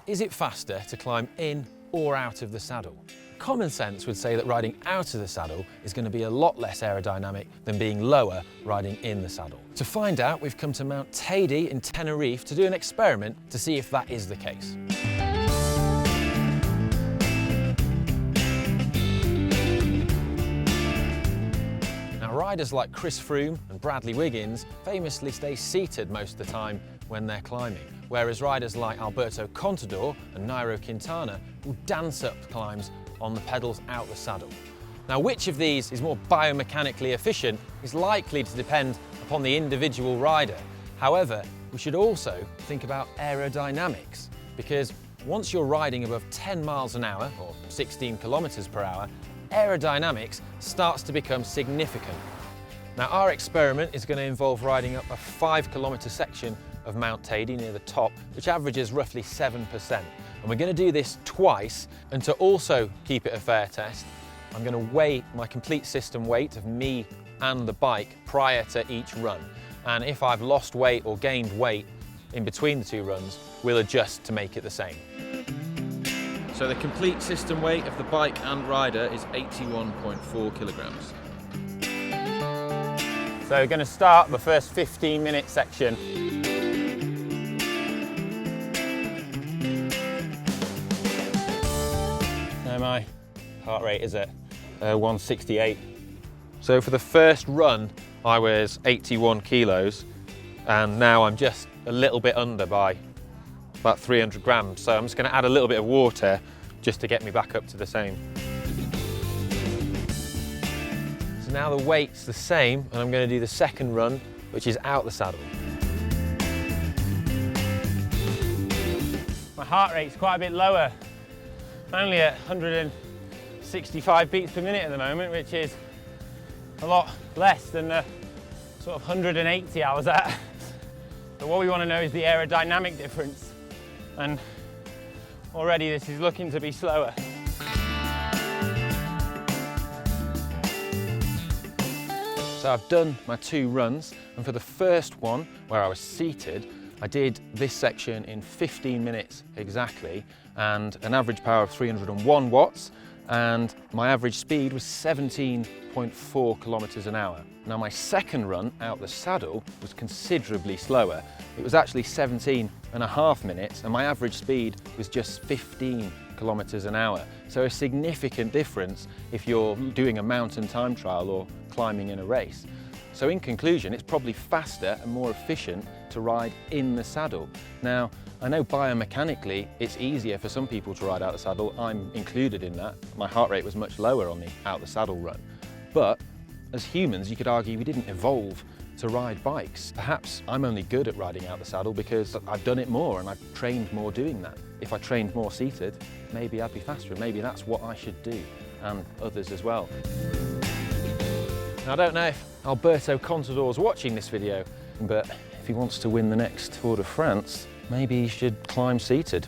is it faster to climb in or out of the saddle? Common sense would say that riding out of the saddle is going to be a lot less aerodynamic than being lower riding in the saddle. To find out, we've come to Mount Teide in Tenerife to do an experiment to see if that is the case. Riders like Chris Froome and Bradley Wiggins famously stay seated most of the time when they're climbing, whereas riders like Alberto Contador and Nairo Quintana will dance up climbs on the pedals out the saddle. Now, which of these is more biomechanically efficient is likely to depend upon the individual rider. However, we should also think about aerodynamics, because once you're riding above 10 miles an hour or 16 kilometers per hour, aerodynamics starts to become significant. Now, our experiment is going to involve riding up a 5-kilometer section of Mount Teide near the top, which averages roughly 7%. And we're going to do this twice, and to also keep it a fair test, I'm going to weigh my complete system weight of me and the bike prior to each run. And if I've lost weight or gained weight in between the two runs, we'll adjust to make it the same. So the complete system weight of the bike and rider is 81.4 kilograms. So we're going to start the first 15-minute section. Now my heart rate is at 168. So for the first run, I was 81 kilos, and now I'm just a little bit under by about 300 grams. So I'm just going to add a little bit of water just to get me back up to the same. So now the weight's the same, and I'm going to do the second run, which is out the saddle. My heart rate's quite a bit lower. I'm only at 165 beats per minute at the moment, which is a lot less than the sort of 180 I was at. But what we want to know is the aerodynamic difference. And already this is looking to be slower. So I've done my 2 runs, and for the first one, where I was seated, I did this section in 15 minutes exactly, and an average power of 301 watts, and my average speed was 17.4 kilometers an hour. Now my second run out the saddle was considerably slower. It was actually 17.5 minutes, and my average speed was just 15 kilometers an hour. So a significant difference if you're doing a mountain time trial or climbing in a race. So in conclusion, it's probably faster and more efficient to ride in the saddle. Now, I know biomechanically it's easier for some people to ride out the saddle. I'm included in that. My heart rate was much lower on the out the saddle run. But as humans, you could argue we didn't evolve to ride bikes. Perhaps I'm only good at riding out the saddle because I've done it more and I've trained more doing that. If I trained more seated, maybe I'd be faster, and maybe that's what I should do, and others as well. Now, I don't know if Alberto Contador is watching this video, but if he wants to win the next Tour de France, maybe he should climb seated.